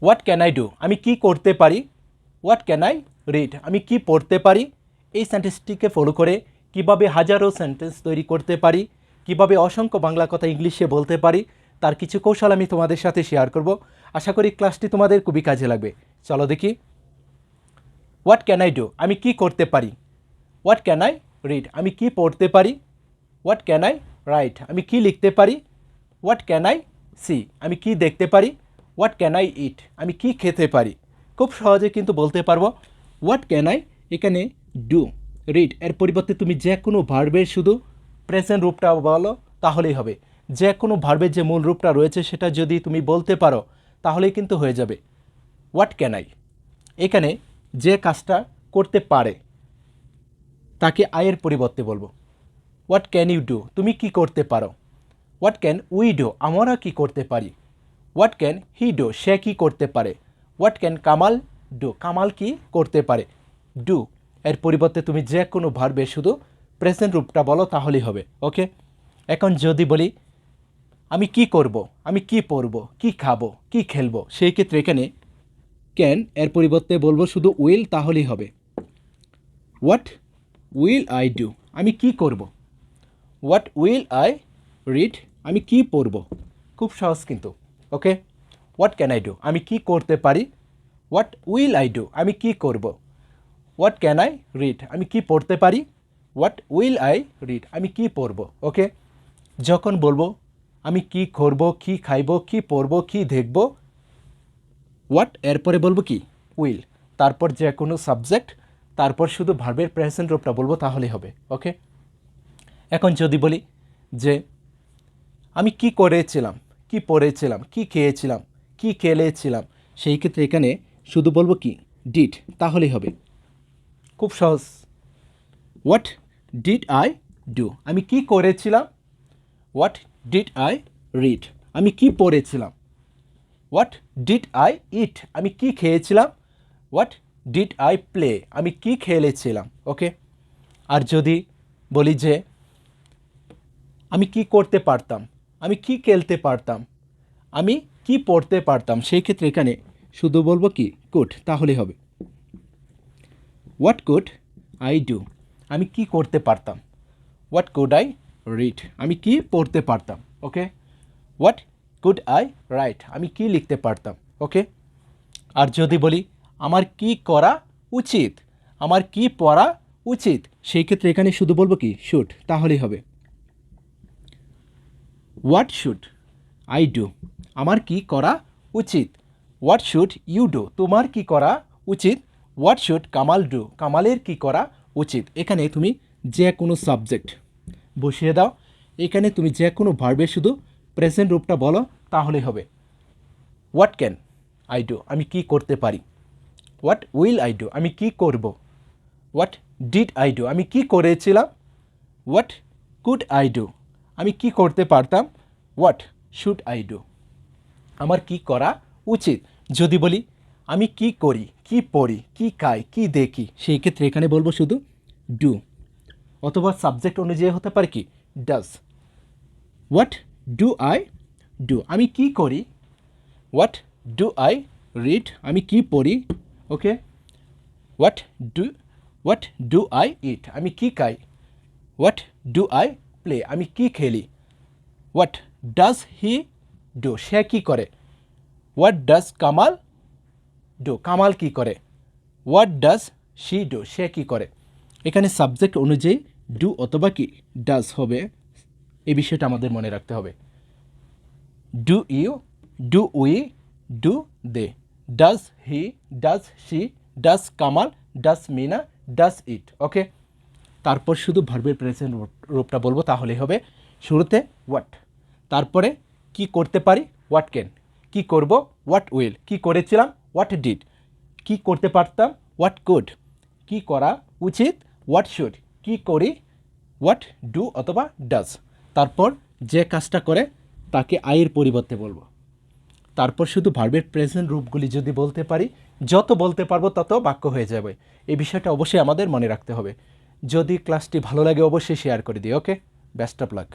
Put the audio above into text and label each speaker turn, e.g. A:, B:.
A: What can I do আমি কি করতে পারি। হোয়াট ক্যান আই রিড আমি কি পড়তে পারি। এই সেন্টেন্সটিকে ফলো করে কিভাবে হাজারো সেন্টেন্স তৈরি করতে পারি, কিভাবে অসংখ্য বাংলা কথা ইংলিশে বলতে পারি, তার কিছু কৌশল আমি তোমাদের সাথে শেয়ার করব। আশা করি ক্লাসটি তোমাদের খুবই কাজে লাগবে। চলো দেখি। হোয়াট ক্যান আই ডু আমি কি করতে পারি। হোয়াট ক্যান আই রিড আমি কি পড়তে পারি। হোয়াট ক্যান আই রাইট আমি কি লিখতে পারি। হোয়াট ক্যান আই সি আমি কি দেখতে পারি। হোয়াট ক্যান আই ইট আমি কি খেতে পারি। খুব সহজে কিন্তু বলতে পারবো। হোয়াট ক্যান আই এখানে ডু রিড এর পরিবর্তে তুমি যে কোনো ভার্বের শুধু প্রেজেন্ট রূপটা বলো তাহলেই হবে। যে কোনো ভার্বের যে মূল রূপটা রয়েছে সেটা যদি তুমি বলতে পারো তাহলেই কিন্তু হয়ে যাবে। হোয়াট ক্যান আই এখানে যে কাজটা করতে পারে তাকে আয়ের পরিবর্তে বলবো। হোয়াট ক্যান ইউ ডু তুমি কি করতে পারো। হোয়াট ক্যান উই ডু আমরা কি করতে পারি। হোয়াট ক্যান হি ডু সে কি করতে পারে। What can Kamal do Kamal কি করতে পারে। ডু এর পরিবর্তে তুমি যে কোনো ভার্বে শুধু প্রেজেন্ট রূপটা বলো তাহলেই হবে। ওকে, এখন যদি বলি আমি কি করব, আমি কি পরব, কি খাবো, কি খেলবো, সেই ক্ষেত্রে এখানে ক্যান এর পরিবর্তে বলবো শুধু উইল তাহলেই হবে। হোয়াট উইল আই ডু আমি কি করব। হোয়াট উইল আই রিড আমি কি পড়ব। খুব সহজ কিন্তু। ওকে, হোয়াট ক্যান আই ডু আমি কি করতে পারি। হোয়াট উইল আই ডু আমি কি করব। হোয়াট ক্যান আই রিড আমি কি পড়তে পারি। হোয়াট উইল আই রিড আমি কি পড়ব। ওকে, যখন বলবো আমি কি করব, কি খাইব, কি পড়ব, কি দেখব, হোয়াট এরপরে বলবো কি উইল, তারপর যে কোনো সাবজেক্ট, তারপর শুধু ভার্বের প্রেজেন্ট রূপটা বলবো তাহলেই হবে। ওকে, এখন যদি বলি যে আমি কি করেছিলাম, কি পড়েছিলাম, কি খেয়েছিলাম, কি খেলেছিলাম, সেই ক্ষেত্রে এখানে শুধু বলবো কি ডিড তাহলেই হবে। খুব সহজ। হোয়াট ডিড আই ডু আমি কি করেছিলাম। হোয়াট ডিড আই রিড আমি কি পড়েছিলাম। হোয়াট ডিড আই ইট আমি কি খেয়েছিলাম। হোয়াট ডিড আই প্লে আমি কি খেলেছিলাম। ওকে, আর যদি বলি যে আমি কি করতে পারতাম, আমি কি খেলতে পারতাম, আমি কি পড়তে পারতাম, সেই ক্ষেত্রে এখানে শুধু বলবো কি কুড তাহলে হবে। হোয়াট কুড আই ডু আমি কি করতে পারতাম। হোয়াট কুড আই রিড আমি কি পড়তে পারতাম। ওকে, হোয়াট কুড আই রাইট আমি কি লিখতে পারতাম। ওকে, আর যদি বলি আমার কি করা উচিত, আমার কি পড়া উচিত, সেই ক্ষেত্রে এখানে শুধু বলবো কি শুড তাহলেই হবে। হোয়াট শুড আই ডু আমার কি করা উচিত। হোয়াট শুড ইউ ডু তোমার কি করা উচিত। হোয়াট শুড কামাল ডু কামালের কি করা উচিত। এখানে তুমি যে কোনো সাবজেক্ট বসিয়ে দাও, এখানে তুমি যে কোনো ভার্বে শুধু প্রেজেন্ট রূপটা বলো তাহলেই হবে। হোয়াট ক্যান আই ডু আমি কি করতে পারি। হোয়াট উইল আই ডু আমি কি করব। হোয়াট ডিড আই ডু আমি কি করেছিলাম। হোয়াট কুড আই ডু আমি কি করতে পারতাম। হোয়াট শুড আই ডু আমার কি করা উচিত। যদি বলি আমি কি করি, কি পড়ি, কি খাই, কি দেখি, সেই ক্ষেত্রে এখানে বলবো শুধু ডু, অথবা সাবজেক্ট অনুযায়ী হতে পারে কি does. What do I do আমি কি করি। হোয়াট ডু আই রিড আমি কি পড়ি। Okay, what do what do I eat আমি কি খাই। হোয়াট ডু আই প্লে আমি কি খেলি। হোয়াট ডাজ হি ডু সে কি করে। What does Kamal do Kamal কি করে। হোয়াট ডাজ শি ডু সে কি করে। এখানে সাবজেক্ট অনুযায়ী ডু অথবা কি ডাজ হবে, এই বিষয়টা আমাদের মনে রাখতে হবে। Do you, do we, do they, does he, does she, does Kamal, does Mina, does it. Okay, তারপর শুধু ভার্বের প্রেজেন্ট রূপটা বলবো তাহলেই হবে। শুরুতে হোয়াট, তারপরে কি করতে পারি হোয়াট ক্যান, কি করব হোয়াট উইল, কি করেছিলাম হোয়াট ডিড, কি করতে পারতাম হোয়াট কুড, কি করা উচিত হোয়াট শুড, কি করি হোয়াট ডু অথবা ডাজ। তারপর যে কাজটা করে তাকে আইয়ের পরিবর্তে বলবো। তারপর শুধু ভার্বের প্রেজেন্ট রূপগুলি যদি বলতে পারি, যত বলতে পারবো তত বাক্য হয়ে যাবে। এই বিষয়টা অবশ্যই আমাদের মনে রাখতে হবে। যদি ক্লাসটি ভালো লাগে অবশ্যই শেয়ার করে দিও। ওকে, বেস্ট অফ লাক।